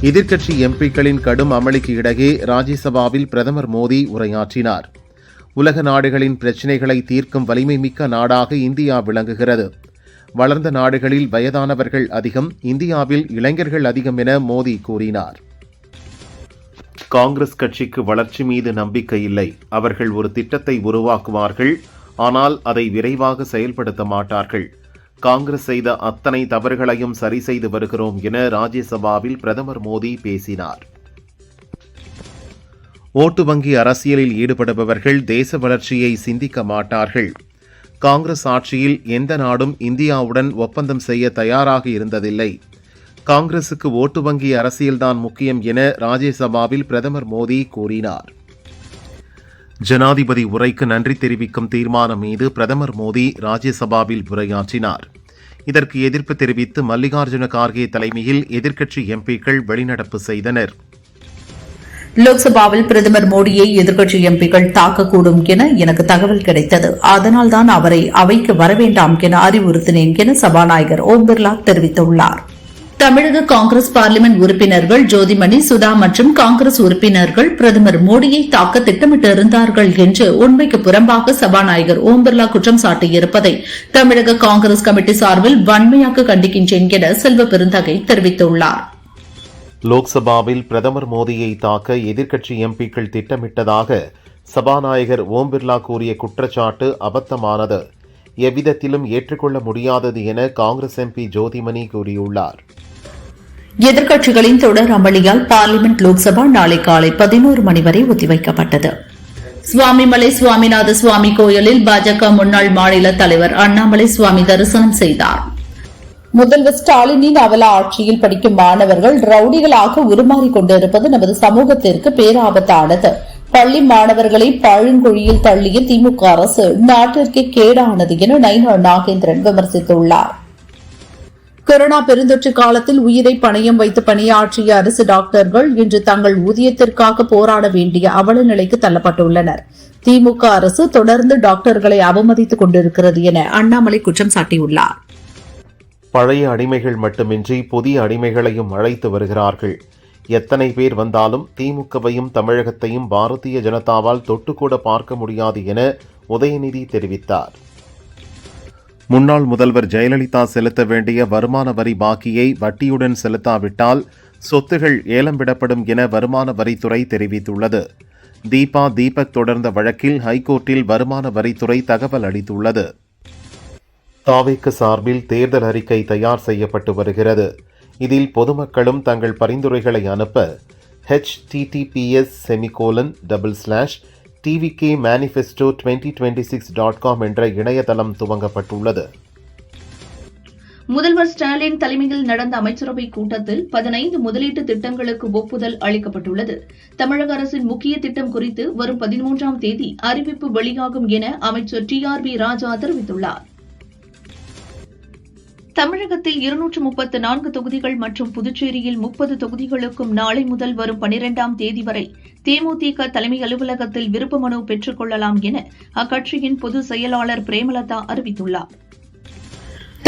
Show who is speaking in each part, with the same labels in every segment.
Speaker 1: எதிர்க்கட்சி எம்பிக்களின் கடும் அமளிக்கு இடையே ராஜ்யசபாவில் பிரதமர் மோடி உரையாற்றினார். உலக நாடுகளின் பிரச்சினைகளை தீர்க்கும் வலிமை மிக்க நாடாக இந்தியா விளங்குகிறது. வளர்ந்த நாடுகளில் வயதானவர்கள் அதிகம், இந்தியாவில் இளைஞர்கள் அதிகம் என மோடி கூறினார். காங்கிரஸ் கட்சிக்கு வளர்ச்சி மீது நம்பிக்கை இல்லை. அவர்கள் ஒரு திட்டத்தை உருவாக்குவார்கள், ஆனால் அதை விரைவாக செயல்படுத்த மாட்டார்கள். காங்கிரஸ் செய்த அத்தனை தவறுகளையும் சரி செய்து வருகிறோம் என ராஜ்யசபாவில் பிரதமர் மோடி பேசினார். ஓட்டு வங்கி அரசியலில் ஈடுபடுபவர்கள் தேச வளர்ச்சியை சிந்திக்க மாட்டார்கள். காங்கிரஸ் ஆட்சியில் எந்த நாடும் இந்தியாவுடன் ஒப்பந்தம் செய்ய தயாராக இருந்ததில்லை. காங்கிரசுக்கு ஓட்டு வங்கி அரசியல்தான் முக்கியம் என ராஜ்யசபாவில் பிரதமர் மோடி கூறினார். ஜனாதிபதி உரைக்கு நன்றி தெரிவிக்கும் தீர்மானம் மீது பிரதமர் மோடி ராஜ்யசபாவில் உரையாற்றினார். இதற்கு எதிர்ப்பு தெரிவித்து மல்லிகார்ஜுன கார்கே தலைமையில் எதிர்க்கட்சி எம்பிக்கள் வெளிநடப்பு செய்தனர்.
Speaker 2: லோக்சபாவில் பிரதமர் மோடியை எதிர்க்கட்சி எம்பிக்கள் தாக்கக்கூடும் என எனக்கு தகவல் கிடைத்தது. அதனால்தான் அவரை அவைக்கு வரவேண்டாம் என அறிவுறுத்தினேன் என சபாநாயகர் ஓம் பிர்லா தெரிவித்துள்ளார். தமிழக காங்கிரஸ் பார்லிமென்ட் உறுப்பினர்கள் ஜோதிமணி, சுதா மற்றும் காங்கிரஸ் உறுப்பினர்கள் பிரதமர் மோடியை தாக்க திட்டமிட்டிருந்தார்கள் என்று உண்மைக்கு புறம்பாக சபாநாயகர் ஓம் பிர்லா குற்றம் சாட்டியிருப்பதை தமிழக காங்கிரஸ் கமிட்டி சார்பில் வன்மையாக கண்டிக்கின்றேன் என செல்வ பெருந்தகை தெரிவித்துள்ளார்.
Speaker 1: லோக்சபாவில் பிரதமர் மோடியை தாக்க எதிர்க்கட்சி எம்பிக்கள் திட்டமிட்டதாக சபாநாயகர் ஓம் பிர்லா கூறிய குற்றச்சாட்டு அபத்தமானது, எவ்விதத்திலும் ஏற்றுக்கொள்ள முடியாதது என காங்கிரஸ் எம்பி ஜோதிமணி கூறியுள்ளார்.
Speaker 2: எதிர்க்கட்சிகளின் தொடர் அமளியால் பார்லிமென்ட் லோக்சபா நாளை காலை 11 மணி வரை ஒத்திவைக்கப்பட்டது. சுவாமிமலை சுவாமிநாத சுவாமி கோயிலில் பாஜக முன்னாள் மாநில தலைவர் அண்ணாமலை சுவாமி தரிசனம் செய்தார். முதல்வர் ஸ்டாலினின் அவல ஆட்சியில் படிக்கும் மாணவர்கள் ரவுடிகளாக உருமாறிக் கொண்டிருப்பது நமது சமூகத்திற்கு பேராபத்தானது. பள்ளி மாணவர்களை பழுங்குழியில் தள்ளிய திமுக அரசு நாட்டிற்கே கேடானது என நயினார் நாகேந்திரன் விமர்சித்துள்ளார். கொரோனா பெருந்தொற்று காலத்தில் உயிரை பணயம் வைத்து பணியாற்றிய அரசு டாக்டர்கள் இன்று தங்கள் ஊதியத்திற்காக போராட வேண்டிய அவல நிலைக்கு தள்ளப்பட்டுள்ளனர். திமுக அரசு தொடர்ந்து டாக்டர்களை அவமதித்துக் கொண்டிருக்கிறது என அண்ணாமலை குற்றம் சாட்டியுள்ளார்.
Speaker 1: பழைய அடிமைகள் மட்டுமின்றி புதிய அடிமைகளையும் அழைத்து வருகிறார்கள். எத்தனை பேர் வந்தாலும் திமுகவையும் தமிழகத்தையும் பாரதிய ஜனதாவால் தொட்டுக்கூட பார்க்க முடியாது என உதயநிதி தெரிவித்தார். முன்னாள் முதல்வர் ஜெயலலிதா செலுத்த வேண்டிய வருமான வரி பாக்கியை வட்டியுடன் செலுத்தாவிட்டால் சொத்துகள் ஏலம் விடப்படும் என வருமான வரித்துறை தெரிவித்துள்ளது. தீபக் தொடர்ந்த வழக்கில் ஹைகோர்ட்டில் வருமான வரித்துறை தகவல் அளித்துள்ளது. தாவேக்கு சார்பில் தேர்தல் அறிக்கை தயார் செய்யப்பட்டு வருகிறது. இதில் பொதுமக்களும் தங்கள் பரிந்துரைகளை அனுப்ப https://tvkmanifesto2026.com என்ற இணையதளம் துவங்கப்பட்டுள்ளது.
Speaker 3: முதல்வர் ஸ்டாலின் தலைமையில் நடந்த அமைச்சரவைக் கூட்டத்தில் 15 முதலீட்டு திட்டங்களுக்கு ஒப்புதல் அளிக்கப்பட்டுள்ளது. தமிழக அரசின் முக்கிய திட்டம் குறித்து வரும் 13ஆம் தேதி அறிவிப்பு வெளியாகும் என அமைச்சர் TRB ராஜா தெரிவித்துள்ளார். தமிழகத்தில் 234 தொகுதிகள் மற்றும் புதுச்சேரியில் 30 தொகுதிகளுக்கும் நாளை முதல் வரும் 12ஆம் தேதி வரை தேமுதிக தலைமை அலுவலகத்தில் விருப்ப மனு பெற்றுக் கொள்ளலாம் என அக்கட்சியின் பொதுச் செயலாளர் பிரேமலதா அறிவித்துள்ளார்.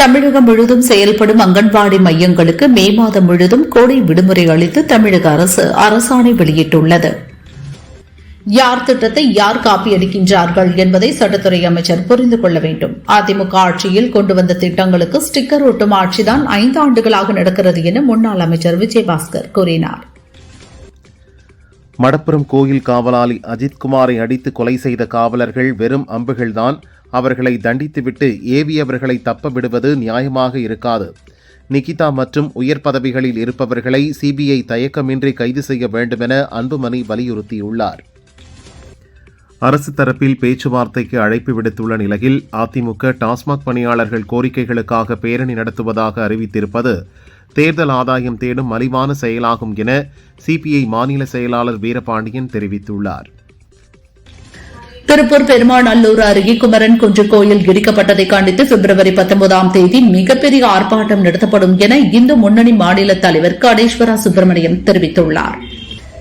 Speaker 2: தமிழகம் முழுவதும் செயல்படும் அங்கன்வாடி மையங்களுக்கு மே மாதம் முழுவதும் கோடை விடுமுறை அளித்து தமிழக அரசு அரசாணை வெளியிட்டுள்ளது. யார் திட்டத்தை யார் காப்பியடிக்கின்றார்கள் என்பதை சட்டத்துறை அமைச்சர் புரிந்து கொள்ள வேண்டும். அதிமுக ஆட்சியில் கொண்டு வந்த திட்டங்களுக்கு ஸ்டிக்கர் ஒட்டும் ஆட்சிதான் 5 ஆண்டுகளாக நடக்கிறது என முன்னாள் அமைச்சர் விஜயபாஸ்கர் கூறினார்.
Speaker 1: மடப்புரம் கோயில் காவலாளி அஜித்குமாரை அடித்து கொலை செய்த காவலர்கள் வெறும் அம்புகள்தான். அவர்களை தண்டித்துவிட்டு ஏவியவர்களை தப்ப விடுவது நியாயமாக இருக்காது. நிகிதா மற்றும் உயர் பதவிகளில் இருப்பவர்களை சிபிஐ தயக்கமின்றி கைது செய்ய வேண்டுமென அன்புமணி வலியுறுத்தியுள்ளார். அரசு தரப்பில் பேச்சுவார்த்தைக்கு அழைப்பு விடுத்துள்ள நிலையில் அதிமுக டாஸ்மாக் பணியாளர்கள் கோரிக்கைகளுக்காக பேரணி நடத்துவதாக அறிவித்திருப்பது தேர்தல் ஆதாயம் தேடும் மலிவான செயலாகும் என சிபிஐ மாநில செயலாளர் வீரபாண்டியன் தெரிவித்துள்ளார்.
Speaker 2: திருப்பூர் பெருமாநல்லூர் அருகே குமரன் குன்று கோயில் இடிக்கப்பட்டதை கண்டித்து பிப்ரவரி 19ஆம் தேதி மிகப்பெரிய ஆர்ப்பாட்டம் நடத்தப்படும் என இந்து முன்னணி மாநில தலைவர் கடேஸ்வரா சுப்பிரமணியம் தெரிவித்துள்ளார்.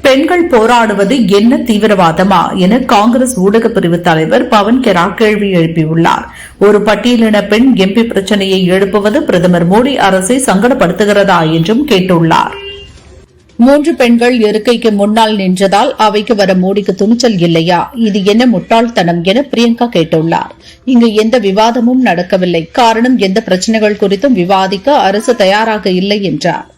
Speaker 2: பெண்கள் போராடுவது என்ன தீவிரவாதமா என காங்கிரஸ் ஊடகப் பிரிவு தலைவர் பவன் கெரா கேள்வி எழுப்பியுள்ளார். ஒரு பட்டியலின பெண் எம்பி பிரச்சினையை எழுப்புவது பிரதமர் மோடி அரசை சங்கடப்படுத்துகிறதா என்றும் கேட்டுள்ளார். 3 பெண்கள் இருக்கைக்கு முன்னால் நின்றதால் அவைக்கு வர மோடிக்கு துணிச்சல் இல்லையா? இது என்ன முட்டாள்தனம் என பிரியங்கா கேட்டுள்ளார். இங்கு எந்த விவாதமும் நடக்கவில்லை. காரணம், எந்த பிரச்சினைகள் குறித்தும் விவாதிக்க அரசு தயாராக இல்லை என்றார்.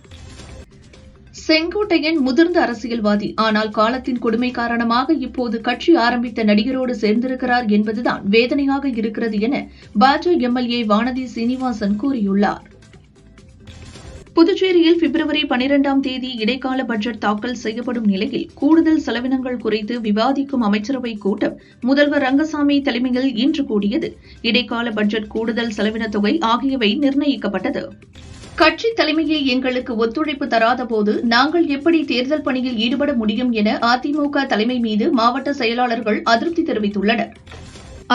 Speaker 3: செங்கோட்டையன் முதிர்ந்த அரசியல்வாதி. ஆனால் காலத்தின் கொடுமை காரணமாக இப்போது கட்சி ஆரம்பித்த நடிகரோடு சேர்ந்திருக்கிறார் என்பதுதான் வேதனையாக இருக்கிறது என பாஜக எம்எல்ஏ வானதி சீனிவாசன் கூறியுள்ளார். புதுச்சேரியில் பிப்ரவரி 12ஆம் தேதி இடைக்கால பட்ஜெட் தாக்கல் செய்யப்படும் நிலையில் கூடுதல் செலவினங்கள் குறித்து விவாதிக்கும் அமைச்சரவைக் கூட்டம் முதல்வர் ரங்கசாமி தலைமையில் இன்று கூடியது. இடைக்கால பட்ஜெட் கூடுதல் செலவின தொகை ஆகியவை நிர்ணயிக்கப்பட்டது. கட்சி தலைமையை எங்களுக்கு ஒத்துழைப்பு தராதபோது நாங்கள் எப்படி தேர்தல் பணியில் ஈடுபட முடியும் என அதிமுக தலைமை மீது மாவட்ட செயலாளர்கள் அதிருப்தி தெரிவித்துள்ளனர்.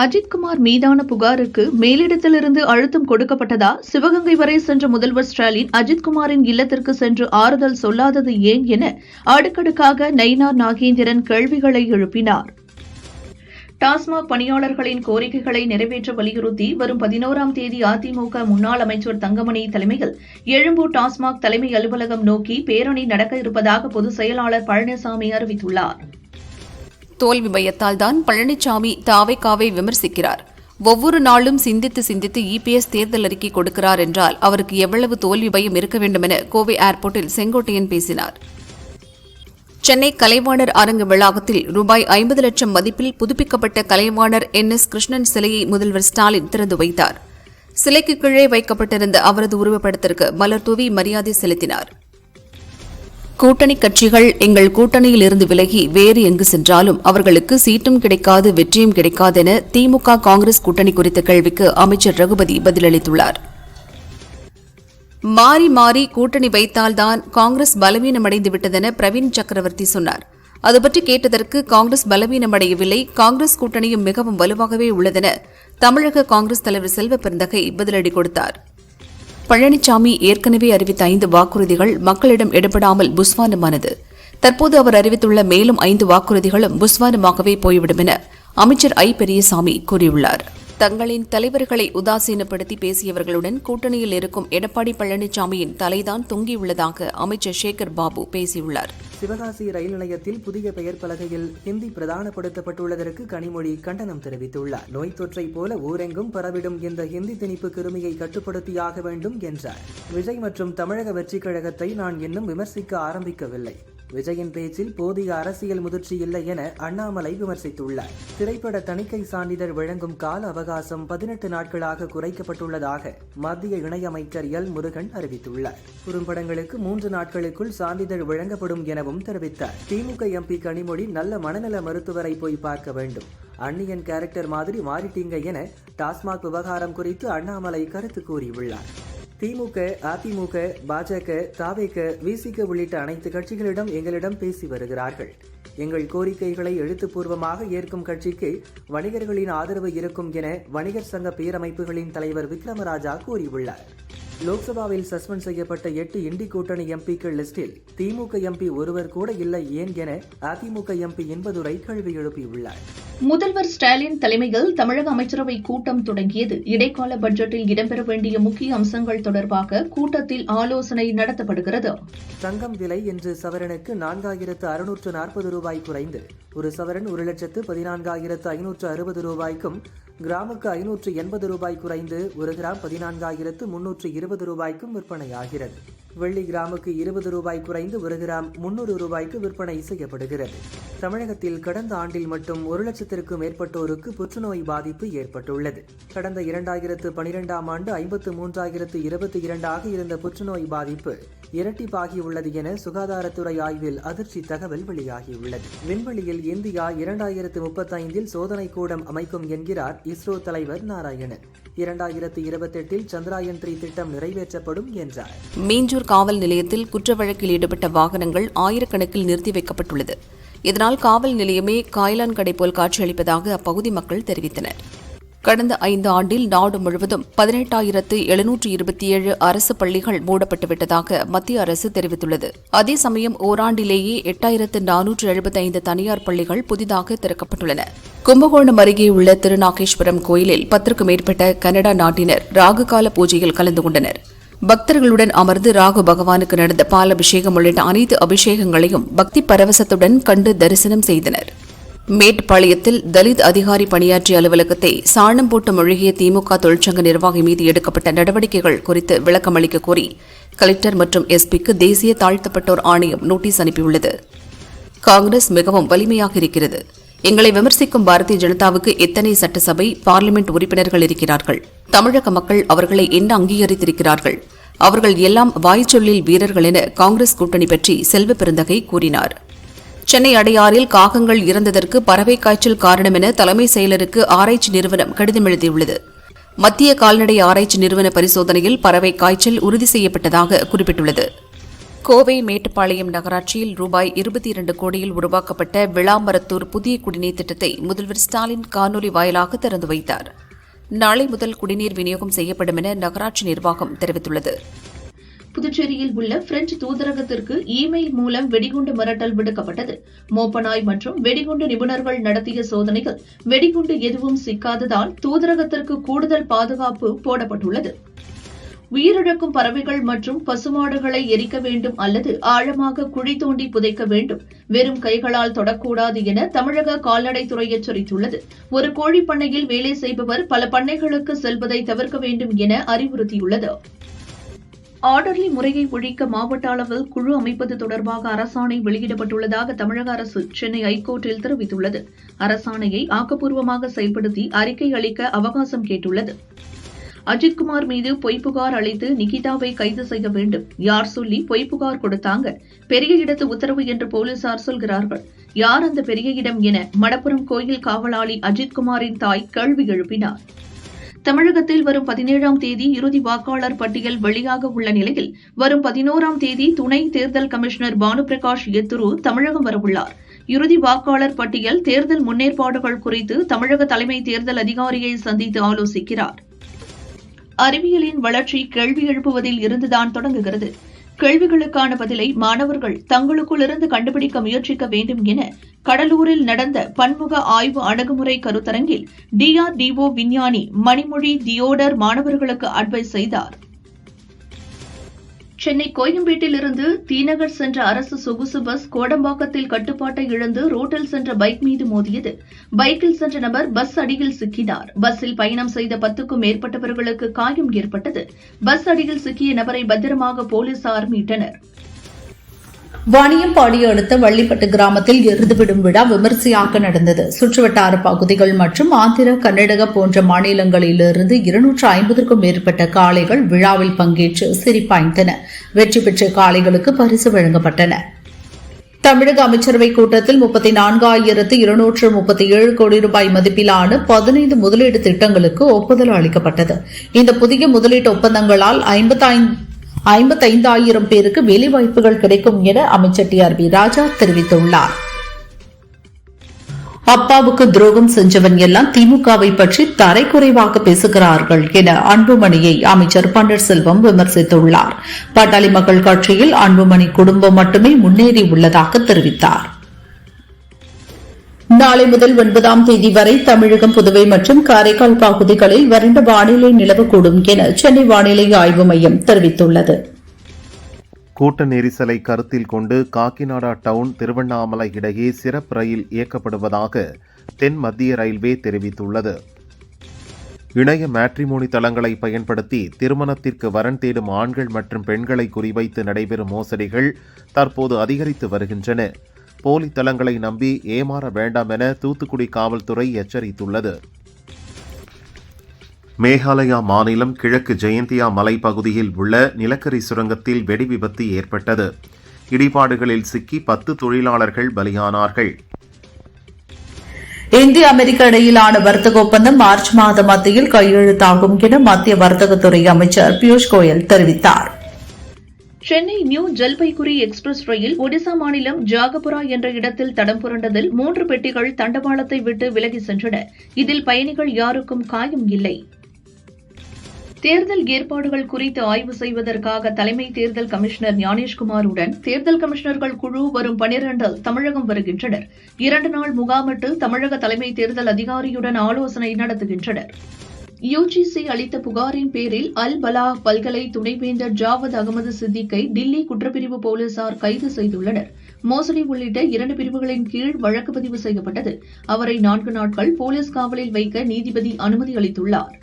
Speaker 3: அஜித்குமார் மீதான புகாருக்கு மேலிடத்திலிருந்து அழுத்தம் கொடுக்கப்பட்டதா? சிவகங்கை வரை சென்ற முதல்வர் ஸ்டாலின் அஜித்குமாரின் இல்லத்திற்கு சென்று ஆறுதல் சொல்லாதது ஏன் என அடுக்கடுக்காக நயினார் நாகேந்திரன் கேள்விகளை எழுப்பினார். டாஸ்மாக் பணியாளர்களின் கோரிக்கைகளை நிறைவேற்ற வலியுறுத்தி வரும் 11ஆம் தேதி அதிமுக முன்னாள் அமைச்சர் தங்கமணி தலைமையில் எழும்பூர் டாஸ்மாக் தலைமை அலுவலகம் நோக்கி பேரணி நடக்க இருப்பதாக பொதுச் செயலாளர் பழனிசாமி அறிவித்துள்ளார்.
Speaker 4: தோல்வி பயத்தால் தான் பழனிசாமி தாவேகாவை விமர்சிக்கிறார். ஒவ்வொரு நாளும் சிந்தித்து சிந்தித்து இபிஎஸ் தேர்தல் அறிக்கை கொடுக்கிறார் என்றால் அவருக்கு எவ்வளவு தோல்வி பயம் இருக்க வேண்டும் என கோவை ஏர்போர்ட்டில் செங்கோட்டையன் பேசினார். சென்னை கலைவாணர் அரங்கு வளாகத்தில் ரூபாய் 50 லட்சம் மதிப்பில் புதுப்பிக்கப்பட்ட கலைவாணர் NS கிருஷ்ணன் சிலையை முதல்வர் ஸ்டாலின் திறந்து வைத்தார். சிலைக்கு கீழே வைக்கப்பட்டிருந்த அவரது உருவப்படத்திற்கு மலர் தூவி மரியாதை செலுத்தினார். கூட்டணி கட்சிகள் எங்கள் கூட்டணியில் இருந்து விலகி வேறு எங்கு சென்றாலும் அவர்களுக்கு சீட்டும் கிடைக்காது, வெற்றியும் கிடைக்காது என திமுக காங்கிரஸ் கூட்டணி குறித்த கேள்விக்கு அமைச்சர் ரகுபதி பதிலளித்துள்ளார். மாறி மாறி கூட்டணி வைத்தால்தான் காங்கிரஸ் பலவீனமடைந்து விட்டதென பிரவீன் சக்கரவர்த்தி சொன்னார். அதுபற்றி கேட்டதற்கு காங்கிரஸ் பலவீனமடையவில்லை, காங்கிரஸ் கூட்டணியும் மிகவும் வலுவாகவே உள்ளதென தமிழக காங்கிரஸ் தலைவர் செல்வ பெருந்தகை பதிலடி கொடுத்தார். பழனிசாமி ஏற்கனவே அறிவித்த 5 வாக்குறுதிகள் மக்களிடம் எடுபடாமல் புஸ்வானமானது. தற்போது அவர் அறிவித்துள்ள மேலும் 5 வாக்குறுதிகளும் புஸ்வானமாகவே போய்விடும் என அமைச்சர் ஐ. பெரியசாமி கூறியுள்ளார். தங்களின் தலைவர்களை உதாசீனப்படுத்தி பேசியவர்களுடன் கூட்டணியில் இருக்கும் எடப்பாடி பழனிசாமியின் தலைதான் தொங்கியுள்ளதாக அமைச்சர் சேகர் பாபு பேசியுள்ளார்.
Speaker 5: சிவகாசி ரயில் நிலையத்தில் புதிய பெயர் பலகையில் ஹிந்தி பிரதானப்படுத்தப்பட்டுள்ளதற்கு கனிமொழி கண்டனம் தெரிவித்துள்ளார். நோய் தொற்றை போல ஊரெங்கும் பரவிடும் இந்த ஹிந்தி திணிப்பு கிருமியை கட்டுப்படுத்தியாக வேண்டும் என்றார். விஜய் மற்றும் தமிழக வெற்றிக் கழகத்தை நான் இன்னும் விமர்சிக்க ஆரம்பிக்கவில்லை. விஜயின் பேச்சில் போதிய அரசியல் முதிர்ச்சி இல்லை என அண்ணாமலை விமர்சித்துள்ளார். திரைப்பட தணிக்கை சான்றிதழ் வழங்கும் கால அவகாசம் 18 நாட்களாக குறைக்கப்பட்டுள்ளதாக மத்திய இணையமைச்சர் எல். முருகன் அறிவித்துள்ளார். குறும்படங்களுக்கு 3 நாட்களுக்குள் சான்றிதழ் வழங்கப்படும் எனவும் தெரிவித்தார். திமுக எம்பி கனிமொழி நல்ல மனநல மருத்துவரை போய் பார்க்க வேண்டும், அன்னியன் கேரக்டர் மாதிரி மாறிட்டீங்க என டாஸ்மாக் விவகாரம் குறித்து அண்ணாமலை கருத்து கூறியுள்ளார். திமுக, அதிமுக, பாஜக, தாவேக, விசிக உள்ளிட்ட அனைத்து கட்சிகளிடம் எங்களிடம் பேசி வருகிறார்கள். எங்கள் கோரிக்கைகளை எழுத்துப்பூர்வமாக ஏற்கும் கட்சிக்கு வணிகர்களின் ஆதரவு இருக்கும் என வணிகர் சங்க பேரமைப்புகளின் தலைவர் விக்ரமராஜா கூறியுள்ளார். லோக்சபாவில் சஸ்பெண்ட் செய்யப்பட்ட 8 இண்டி கூட்டணி எம்பிக்கள் லிஸ்டில் திமுக எம்பி ஒருவர் கூட இல்லை ஏன் என அதிமுக எம்பி இன்பதுரை கேள்வி எழுப்பியுள்ளார்.
Speaker 3: முதல்வர் ஸ்டாலின் தலைமையில் தமிழக அமைச்சரவை கூட்டம் தொடங்கியது. இடைக்கால பட்ஜெட்டில் இடம்பெற வேண்டிய முக்கிய அம்சங்கள் தொடர்பாக கூட்டத்தில் ஆலோசனை நடத்தப்படுகிறது.
Speaker 5: தங்கம் விலை இன்று சவரனுக்கு 4640 ரூபாய் குறைந்து ஒரு சவரன் 1,14,560 ரூபாய்க்கும், கிராமுக்கு 580 ரூபாய் குறைந்து ஒரு கிராம் 14,320 ரூபாய்க்கும் விற்பனையாகிறது. வெள்ளி கிராமுக்கு 20 ரூபாய் குறைந்து ஒரு கிராம் 300 ரூபாய்க்கு விற்பனை செய்யப்படுகிறது. தமிழகத்தில் கடந்த ஆண்டில் மட்டும் 1 லட்சத்திற்கும் மேற்பட்டோருக்கு புற்றுநோய் பாதிப்பு ஏற்பட்டுள்ளது. கடந்த 2012ஆம் ஆண்டு 53,022 இருந்த புற்றுநோய் பாதிப்பு இரட்டிப்பாகியுள்ளது என சுகாதாரத்துறை ஆய்வில் அதிர்ச்சி தகவல் வெளியாகியுள்ளது. விண்வெளியில் இந்தியா 2035 சோதனை கூடம் அமைக்கும் என்கிறார் இஸ்ரோ தலைவர் நாராயணன். 2028 சந்திராயன் 3 திட்டம் நிறைவேற்றப்படும் என்றார்.
Speaker 4: மீஞ்சூர் காவல் நிலையத்தில் குற்ற வழக்கில் ஈடுபட்ட வாகனங்கள் ஆயிரக்கணக்கில் நிறுத்தி வைக்கப்பட்டுள்ளது. இதனால் காவல் நிலையமே காய்லான் கடை போல் காட்சியளிப்பதாக அப்பகுதி மக்கள் தெரிவித்தனர். கடந்த 5 ஆண்டில் நாடு முழுவதும் 18,727 அரசு பள்ளிகள் மூடப்பட்டுவிட்டதாக மத்திய அரசு தெரிவித்துள்ளது. அதே சமயம் ஓராண்டிலேயே 8,475 தனியார் பள்ளிகள் புதிதாக திறக்கப்பட்டுள்ளன. கும்பகோணம் அருகே உள்ள திருநாகேஸ்வரம் கோயிலில் 10க்கும் மேற்பட்ட கனடா நாட்டினர் ராகுகால பூஜையில் கலந்து கொண்டனர். பக்தர்களுடன் அமர்ந்து ராகு பகவானுக்கு நடந்த பால் அபிஷேகம் உள்ளிட்ட அனைத்து அபிஷேகங்களையும் பக்தி பரவசத்துடன் கண்டு தரிசனம் செய்தனர். மேட்டுப்பாளையத்தில் தலித் அதிகாரி பணியாற்றிய அலுவலகத்தை சாணம் போட்டு மொழிகிய திமுக தொழிற்சங்க நிர்வாகி மீது எடுக்கப்பட்ட நடவடிக்கைகள் குறித்து விளக்கமளிக்க கோரி கலெக்டர் மற்றும் எஸ்பிக்கு தேசிய தாழ்த்தப்பட்டோர் ஆணையம் நோட்டீஸ் அனுப்பியுள்ளது. காங்கிரஸ் மிகவும் வலிமையாக இருக்கிறது. எங்களை விமர்சிக்கும் பாரதிய ஜனதாவுக்கு எத்தனை சட்டசபை பார்லிமெண்ட் உறுப்பினர்கள் இருக்கிறார்கள்? தமிழக மக்கள் அவர்களை என்ன அங்கீகரித்திருக்கிறார்கள்? அவர்கள் எல்லாம் வாய்ச்சொல்லில் வீரர்கள் என காங்கிரஸ் கூட்டணி பற்றி செல்வ பெருந்தகை கூறினார். சென்னை அடையாறில் காகங்கள் இறந்ததற்கு பறவை காய்ச்சல் காரணம் என தலைமை செயலருக்கு ஆராய்ச்சி நிறுவனம் கடிதம் எழுதியுள்ளது. மத்திய கால்நடை ஆராய்ச்சி நிறுவன பரிசோதனையில் பறவை காய்ச்சல் உறுதி செய்யப்பட்டதாக குறிப்பிட்டுள்ளது. கோவை மேட்டுப்பாளையம் நகராட்சியில் ரூபாய் 22 கோடியில் உருவாக்கப்பட்ட விளாமரத்தூர் புதிய குடிநீர் திட்டத்தை முதல்வர் ஸ்டாலின் காணொலி வாயிலாக திறந்து வைத்தார். நாளை முதல் குடிநீர் விநியோகம் செய்யப்படும் என நகராட்சி நிர்வாகம் தெரிவித்துள்ளது.
Speaker 3: புதுச்சேரியில் உள்ள பிரெஞ்சு தூதரகத்திற்கு இமெயில் மூலம் வெடிகுண்டு மிரட்டல் விடுக்கப்பட்டது. மோப்பனாய் மற்றும் வெடிகுண்டு நிபுணர்கள் நடத்திய சோதனைகள் வெடிகுண்டு எதுவும் சிக்காததால் தூதரகத்திற்கு கூடுதல் பாதுகாப்பு போடப்பட்டுள்ளது. உயிரிழக்கும் பறவைகள் மற்றும் பசுமாடுகளை எரிக்க வேண்டும் அல்லது ஆழமாக குழி தோண்டி புதைக்க வேண்டும். வெறும் கைகளால் தொடக்கூடாது என தமிழக கால்நடைத்துறை எச்சரித்துள்ளது. ஒரு கோழி பண்ணையில் வேலை செய்பவர் பல பண்ணைகளுக்கு செல்வதை தவிர்க்க வேண்டும் என அறிவுறுத்தியுள்ளது. ஆர்டர்லி முறையை ஒழிக்க மாவட்ட அளவில் குழு அமைப்பது தொடர்பாக அரசாணை வெளியிடப்பட்டுள்ளதாக தமிழக அரசு சென்னை ஐகோர்ட்டில் தெரிவித்துள்ளது. அரசாணையை ஆக்கப்பூர்வமாக செயல்படுத்தி அறிக்கை அளிக்க அவகாசம் கேட்டுள்ளது. அஜித்குமார் மீது பொய் புகார் அளித்து நிகிதாவை கைது செய்ய வேண்டும். யார் சொல்லி பொய் புகார் கொடுத்தாங்க? பெரிய இடத்து உத்தரவு என்று போலீசார் சொல்கிறார்கள். யார் அந்த பெரிய இடம் என மடப்புரம் கோயில் காவலாளி அஜித்குமாரின் தாய் கேள்வி எழுப்பினார். தமிழகத்தில் வரும் 17ஆம் தேதி இறுதி வாக்காளர் பட்டியல் வெளியாக உள்ள நிலையில் வரும் 11ஆம் தேதி துணை தேர்தல் கமிஷனர் பானுபிரகாஷ் யெத்துரு தமிழகம் வரவுள்ளார். இறுதி வாக்காளர் பட்டியல் தேர்தல் முன்னேற்பாடுகள் குறித்து தமிழக தலைமை தேர்தல் அதிகாரியை சந்தித்து ஆலோசிக்கிறார். அறிவியலின் வளர்ச்சி கேள்வி எழுப்புவதில் இருந்துதான் தொடங்குகிறது. கேள்விகளுக்கான பதிலை மாணவர்கள் தங்களுக்குள் இருந்து கண்டுபிடிக்க முயற்சிக்க வேண்டும் என கடலூரில் நடந்த பன்முக ஆய்வு அணுகுமுறை கருத்தரங்கில் DRDO விஞ்ஞானி மணிமொழி தியோடர் மாணவர்களுக்கு அட்வைஸ் செய்தார். சென்னை கோயம்பேட்டிலிருந்து தீநகர் சென்ற அரசு சொகுசு பஸ் கோடம்பாக்கத்தில் கட்டுப்பாட்டை இழந்து ரோட்டில் சென்ற பைக் மீது மோதியது. பைக்கில் சென்ற நபர் பஸ் அடியில் சிக்கினார். பஸ்ஸில் பயணம் செய்த 10க்கும் மேற்பட்டவர்களுக்கு காயம் ஏற்பட்டது. பஸ் அடியில் சிக்கிய நபரை பத்திரமாக போலீசார் மீட்டனர்.
Speaker 2: வாணியம்பாடி அடுத்த வள்ளிப்பட்டு கிராமத்தில் எருதுவிடும் விழா விமரிசையாக நடந்தது. சுற்றுவட்டார பகுதிகள் மற்றும் ஆந்திரா, கர்நாடகா போன்ற மாநிலங்களிலிருந்து 250க்கும் மேற்பட்ட காளைகள் விழாவில் பங்கேற்று சிரிப்பாய்ந்தன. வெற்றி பெற்ற காளைகளுக்கு பரிசு வழங்கப்பட்டன. தமிழக அமைச்சரவைக் கூட்டத்தில் 34,237 கோடி ரூபாய் மதிப்பிலான 15 முதலீடு திட்டங்களுக்கு ஒப்புதல் அளிக்கப்பட்டது. இந்த புதிய முதலீட்டு ஒப்பந்தங்களால் 55,000 பேருக்கு வேலைவாய்ப்புகள் கிடைக்கும் என அமைச்சர் TRB ராஜா தெரிவித்துள்ளார். அப்பாவுக்கு துரோகம் செஞ்சவன் எல்லாம் திமுகவை பற்றி தரைக்குறைவாக பேசுகிறார்கள் என அன்புமணியை அமைச்சர் பன்னீர்செல்வம் விமர்சித்துள்ளார். பாட்டாளி மக்கள் கட்சியில் அன்புமணி குடும்பம் மட்டுமே முன்னேறி உள்ளதாக தெரிவித்தார். நாளை முதல் 9ஆம் தேதி வரை தமிழகம், புதுவை மற்றும் காரைக்கால் பகுதிகளில் வறண்ட வானிலை நிலவக்கூடும் என சென்னை வானிலை ஆய்வு மையம் தெரிவித்துள்ளது.
Speaker 1: கூட்ட நெரிசலை கருத்தில் கொண்டு காக்கிநாடா டவுன் திருவண்ணாமலை இடையே சிறப்பு ரயில் இயக்கப்படுவதாக தென் மத்திய ரயில்வே தெரிவித்துள்ளது. இணைய மேட்ரிமோனி தளங்களை பயன்படுத்தி திருமணத்திற்கு வரன் தேடும் ஆண்கள் மற்றும் பெண்களை குறிவைத்து நடைபெறும் மோசடிகள் தற்போது அதிகரித்து வருகின்றன. போலி தளங்களை நம்பி ஏமாற வேண்டாம் என தூத்துக்குடி காவல்துறை எச்சரித்துள்ளது. மேகாலயா மாநிலம் கிழக்கு ஜெயந்தியா மலைப்பகுதியில் உள்ள நிலக்கரி சுரங்கத்தில் வெடி விபத்து ஏற்பட்டது. இடிபாடுகளில் சிக்கி 10 தொழிலாளர்கள் பலியானார்கள்.
Speaker 2: இந்திய அமெரிக்க இடையிலான வர்த்தக ஒப்பந்தம் மார்ச் மாத மத்தியில் கையெழுத்தாகும் என மத்திய வர்த்தகத்துறை அமைச்சர் பியூஷ் கோயல் தெரிவித்தார்.
Speaker 3: சென்னை நியூ ஜல்பைகுரி எக்ஸ்பிரஸ் ரயில் ஒடிசா மாநிலம் ஜாகபுரா என்ற இடத்தில் தடம் புரண்டதில் 3 பெட்டிகள் தண்டவாளத்தை விட்டு விலகி சென்றன. இதில் பயணிகள் யாருக்கும் காயம் இல்லை. தேர்தல் ஏற்பாடுகள் குறித்து ஆய்வு செய்வதற்காக தலைமை தேர்தல் கமிஷனர் ஞானேஷ்குமாருடன் தேர்தல் கமிஷனர்கள் குழு வரும் 12 தமிழகம் வருகின்றனர். 2 நாள் முகாமிட்டு தமிழக தலைமை தேர்தல் அதிகாரியுடன் ஆலோசனை நடத்துகின்றனர். யுஜிசி அளித்த புகாரின் பேரில் அல் பலா பல்கலை துணைவேந்தர் ஜாவத் அகமது சித்திக்கை டில்லி குற்றப்பிரிவு போலீசார் கைது செய்துள்ளனர். மோசடி உள்ளிட்ட 2 பிரிவுகளின் கீழ் வழக்கு பதிவு செய்யப்பட்டது. அவரை 4 நாட்கள் போலீஸ் காவலில் வைக்க நீதிபதி அனுமதி அளித்துள்ளார்.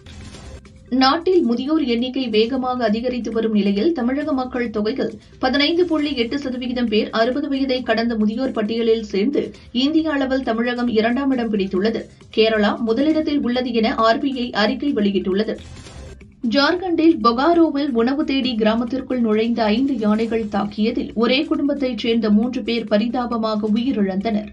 Speaker 3: நாட்டில் முதியோர் எண்ணிக்கை வேகமாக அதிகரித்து வரும் நிலையில் தமிழக மக்கள் தொகையில் 15.8% பேர் 60 வயதை கடந்த முதியோர் பட்டியலில் சேர்ந்து இந்திய அளவில் தமிழகம் 2ஆம் இடம் பிடித்துள்ளது. கேரளா முதலிடத்தில் உள்ளது என RBI அறிக்கை வெளியிட்டுள்ளது. ஜார்க்கண்டில் பொகாரோவில் உணவு தேடி கிராமத்திற்குள் நுழைந்த 5 யானைகள் தாக்கியதில் ஒரே குடும்பத்தைச் சேர்ந்த 3 பேர் பரிதாபமாக உயிரிழந்தனர்.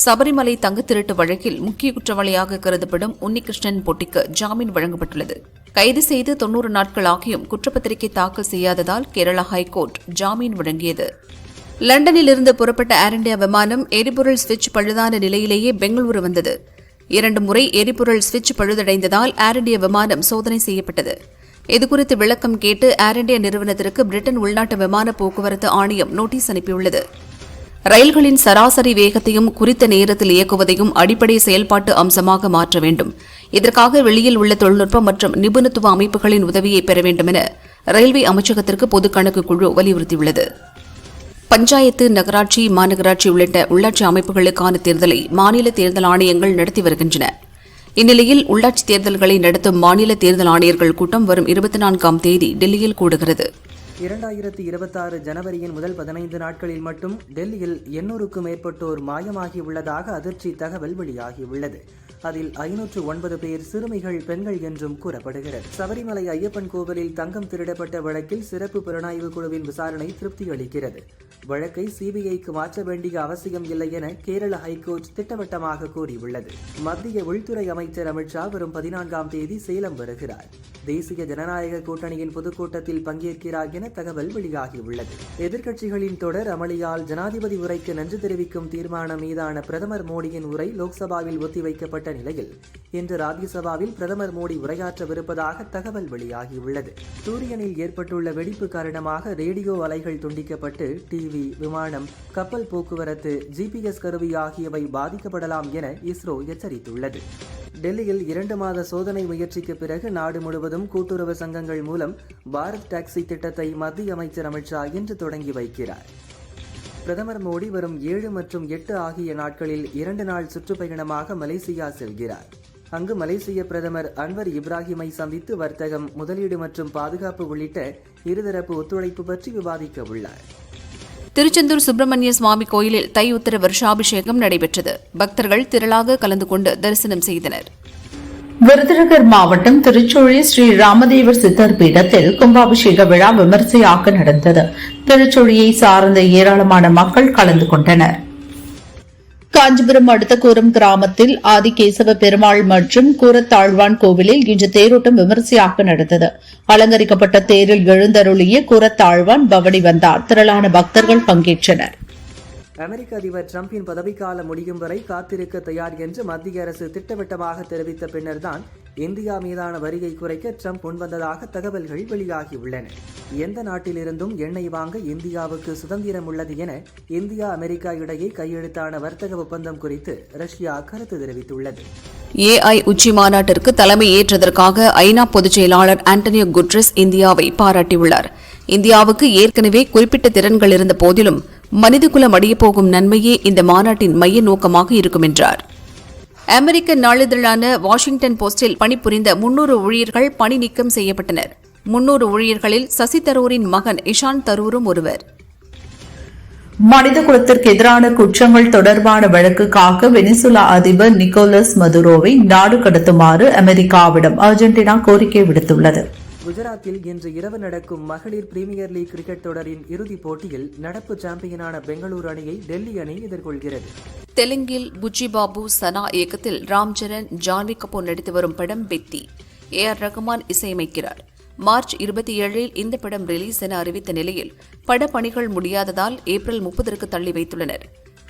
Speaker 4: சபரிமலை தங்கத் திருட்டு வழக்கில் முக்கிய குற்றவாளியாக கருதப்படும் உன்னிகிருஷ்ணன் பொட்டிக்கு ஜாமீன் வழங்கப்பட்டுள்ளது. கைது செய்து 90 நாட்கள் ஆகியும் குற்றப்பத்திரிகை தாக்கல் செய்யாததால் கேரளா ஹைகோர்ட் ஜாமீன் வழங்கியது. லண்டனிலிருந்து புறப்பட்ட ஏர் இண்டியா விமானம் எரிபொருள் சுவிட்ச் பழுதான நிலையிலேயே பெங்களூரு வந்தது. 2 முறை எரிபொருள் சுவிட்ச் பழுதடைந்ததால் ஏர் இண்டியா விமானம் சோதனை செய்யப்பட்டது. இதுகுறித்து விளக்கம் கேட்டு ஏர் இண்டியா நிறுவனத்திற்கு பிரிட்டன் உள்நாட்டு விமான போக்குவரத்து ஆணையம் நோட்டீஸ் அனுப்பியுள்ளது. ரயில்களின் சராசரி வேகத்தையும் குறித்த நேரத்தில் இயக்குவதையும் அடிப்படை செயல்பாட்டு அம்சமாக மாற்ற வேண்டும். இதற்காக வெளியில் உள்ள தொழில்நுட்ப மற்றும் நிபுணத்துவ அமைப்புகளின் உதவியை பெற வேண்டும் என ரயில்வே அமைச்சகத்திற்கு பொதுக் கணக்கு குழு வலியுறுத்தியுள்ளது. பஞ்சாயத்து, நகராட்சி, மாநகராட்சி உள்ளிட்ட உள்ளாட்சி அமைப்புகளுக்கான தேர்தலை மாநில தேர்தல் ஆணையங்கள் நடத்தி வருகின்றன. இந்நிலையில் உள்ளாட்சி தேர்தல்களை நடத்தும் மாநில தேர்தல் ஆணையர்கள் கூட்டம் வரும் 24ஆம் தேதி டெல்லியில் கூடுகிறது.
Speaker 5: 2026 ஜனவரியின் முதல் 15 நாட்களில் மட்டும் டெல்லியில் 800க்கும் மேற்பட்டோர் மாயமாகியுள்ளதாக அதிர்ச்சி தகவல் வெளியாகியுள்ளது. அதில் 509 பேர் சிறுமிகள், பெண்கள் என்றும் கூறப்படுகிறது. சபரிமலை ஐயப்பன் கோவிலில் தங்கம் திருடப்பட்ட வழக்கில் சிறப்பு புலனாய்வு குழுவின் விசாரணை திருப்தி அளிக்கிறது. வழக்கை CBIக்கு மாற்ற வேண்டிய அவசியம் இல்லை என கேரள ஹைகோர்ட் திட்டவட்டமாக கூறியுள்ளது. மத்திய உள்துறை அமைச்சர் அமித்ஷா வரும் 14ஆம் தேதி சேலம் வருகிறார். தேசிய ஜனநாயக கூட்டணியின் பொதுக்கூட்டத்தில் பங்கேற்கிறார் என தகவல் வெளியாகியுள்ளது. எதிர்க்கட்சிகளின் தொடர் அமளியால் ஜனாதிபதி உரைக்கு நன்றி தெரிவிக்கும் தீர்மானம் மீதான பிரதமர் மோடியின் உரை லோக்சபாவில் ஒத்திவைக்கப்பட்ட நிலையில் இன்று ராஜ்யசபாவில் பிரதமர் மோடி உரையாற்றவிருப்பதாக தகவல் வெளியாகியுள்ளது. சூரியனில் ஏற்பட்டுள்ள வெடிப்பு காரணமாக ரேடியோ அலைகள் துண்டிக்கப்பட்டு டிவி, விமானம், கப்பல் போக்குவரத்து, GPS கருவி ஆகியவை பாதிக்கப்படலாம் என இஸ்ரோ எச்சரித்துள்ளது. டெல்லியில் 2 மாத சோதனை முயற்சிக்கு பிறகு நாடு முழுவதும் கூட்டுறவு சங்கங்கள் மூலம் பாரத் டாக்ஸி திட்டத்தை மத்திய அமைச்சர் அமித்ஷா இன்று தொடங்கி வைக்கிறார். பிரதமர் மோடி வரும் 7 மற்றும் 8 ஆகிய நாட்களில் 2 நாள் சுற்றுப்பயணமாக மலேசியா செல்கிறார். அங்கு மலேசிய பிரதமர் அன்வர் இப்ராஹிமை சந்தித்து வர்த்தகம், முதலீடு மற்றும் பாதுகாப்பு உள்ளிட்ட இருதரப்பு ஒத்துழைப்பு பற்றி விவாதிக்க உள்ளார்.
Speaker 4: திருச்செந்தூர் சுப்பிரமணிய சுவாமி கோயிலில் தை உத்தர வருஷாபிஷேகம் நடைபெற்றது. பக்தர்கள் திரளாக கலந்து கொண்டு தரிசனம் செய்தனர்.
Speaker 2: விருதுநகர் மாவட்டம் திருச்சூழி ஸ்ரீ ராமதேவர் சித்தர் பீடத்தில் கும்பாபிஷேக விழா விமர்சையாக நடந்தது. திருச்சூழியை சார்ந்த ஏராளமான மக்கள் கலந்து கொண்டனர். காஞ்சிபுரம் அடுத்த கூரம் கிராமத்தில் ஆதிகேசவ பெருமாள் மற்றும் கூரத்தாழ்வான் கோவிலில் இன்று தேரோட்டம் விமரிசையாக நடந்தது. அலங்கரிக்கப்பட்ட தேரில் எழுந்தருளிய கூரத்தாழ்வான் பவனி வந்தார். திரளான பக்தர்கள் பங்கேற்றனர்.
Speaker 5: அமெரிக்க அதிபர் டிரம்பின் பதவிக்காலம் முடியும் வரை காத்திருக்க தயார் என்று மத்திய அரசு திட்டவட்டமாக தெரிவித்த பின்னர்தான் இந்தியா மீதான வரியை குறைக்க டிரம்ப் முன்வந்ததாக தகவல்கள் வெளியாகியுள்ளன. எந்த நாட்டிலிருந்தும் எண்ணெய் வாங்க இந்தியாவுக்கு சுதந்திரம் உள்ளது என இந்தியா, அமெரிக்கா இடையே கையெழுத்தான வர்த்தக ஒப்பந்தம் குறித்து ரஷ்யா கருத்து தெரிவித்துள்ளது.
Speaker 4: AI உச்சி மாநாட்டிற்கு தலைமை ஏற்றதற்காக ஐநா பொதுச் செயலாளர் ஆண்டனியோ குட்ரஸ் இந்தியாவை பாராட்டியுள்ளார். இந்தியாவுக்கு ஏற்கனவே குறிப்பிட்ட திறன்கள் இருந்த போதிலும் மனிதகுலம் அடையப்போகும் நன்மையே இந்த மாநாட்டின் மைய நோக்கமாக இருக்கும் என்றார். அமெரிக்க நாளிதழான வாஷிங்டன் போஸ்டில் பணிபுரிந்த 300 ஊழியர்கள் பணி நீக்கம் செய்யப்பட்டனர். 300 ஊழியர்களில் சசி தரூரின் மகன் இஷான் தரூரும் ஒருவர்.
Speaker 2: மனித குலத்திற்கு எதிரான குற்றங்கள் தொடர்பான வழக்குக்காக வெனிசுலா அதிபர் நிக்கோலஸ் மதுரோவை நாடு கடத்துமாறு அமெரிக்காவிடம் அர்ஜென்டினா கோரிக்கை விடுத்துள்ளது.
Speaker 5: குஜராத்தில் இன்று இரவு நடக்கும் மகளிர் பிரீமியர் லீக் கிரிக்கெட் தொடரின் இறுதிப் போட்டியில் நடப்பு சாம்பியனான பெங்களூரு அணியை டெல்லி அணி எதிர்கொள்கிறது.
Speaker 4: தெலுங்கில் புஜ்ஜிபாபு சனா இயக்கத்தில் ராம்சரண், ஜான்வி கபூர் நடித்து வரும் படம் பெத்தி. AR ரகுமான் இசையமைக்கிறார். மார்ச் 27இல் இந்த படம் ரிலீஸ் என அறிவித்த நிலையில் படப்பணிகள் முடியாததால் ஏப்ரல் 30ற்கு தள்ளி வைத்துள்ளனர்.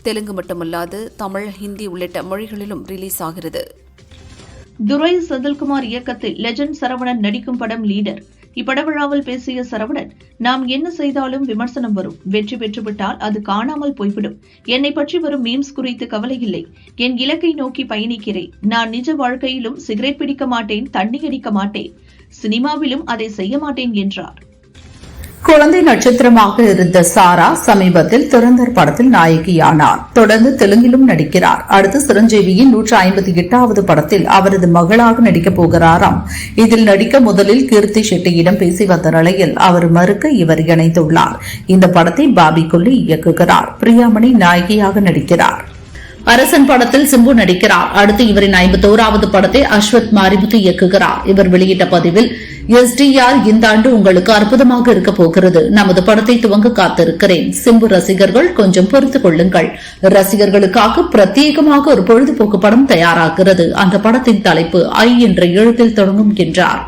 Speaker 4: தெலுங்கு மட்டுமல்லாது தமிழ், ஹிந்தி உள்ளிட்ட மொழிகளிலும் ரிலீஸ் ஆகிறது.
Speaker 3: துரை செந்தில்குமார் இயக்கத்தில் லெஜண்ட் சரவணன் நடிக்கும் படம் லீடர் இப்படவிழாவில் பேசிய சரவணன், நாம் என்ன செய்தாலும் விமர்சனம் வரும். வெற்றி பெற்றுவிட்டால் அது காணாமல் போய்விடும். என்னை பற்றி வரும் மீம்ஸ் குறித்து கவலை இல்லை. என் இலக்கை நோக்கி பயணிக்கிறேன். நான் நிஜ வாழ்க்கையிலும் சிகரெட் பிடிக்க மாட்டேன், தண்ணி அடிக்க மாட்டேன், சினிமாவிலும் அதை செய்ய மாட்டேன் என்றார்.
Speaker 2: குழந்தை நட்சத்திரமாக இருந்த சாரா சமீபத்தில் துரந்தர் படத்தில் நாயகியானார். தொடர்ந்து தெலுங்கிலும் நடிக்கிறார். அடுத்து சிரஞ்சீவியின் 158வது படத்தில் அவரது மகளாக நடிக்கப் போகிறாராம். இதில் நடிக்க முதலில் கீர்த்தி ஷெட்டியிடம் பேசி வந்த நிலையில் அவர் மறுக்க இவர் இணைந்துள்ளார். இந்த படத்தை பாபி கொல்லி இயக்குகிறார். பிரியாமணி நாயகியாக நடிக்கிறார். அரசன் படத்தில் சிம்பு நடிக்கிறார். அடுத்து இவரின் 51வது படத்தை அஸ்வத் மாரிமுத்து இயக்குகிறார். இவர் வெளியிட்ட பதிவில், எஸ்டிஆர் இந்த ஆண்டு உங்களுக்கு அற்புதமாக இருக்க போகிறது. நமது படத்தை துவங்க காத்திருக்கிறேன். சிம்பு ரசிகர்கள் கொஞ்சம் பொறுத்துக் கொள்ளுங்கள். ரசிகர்களுக்காக பிரத்யேகமாக ஒரு பொழுதுபோக்கு படம் தயாராகிறது. அந்த படத்தின் தலைப்பு ஐ என்ற எழுத்தில் தொடங்கும் என்றார்.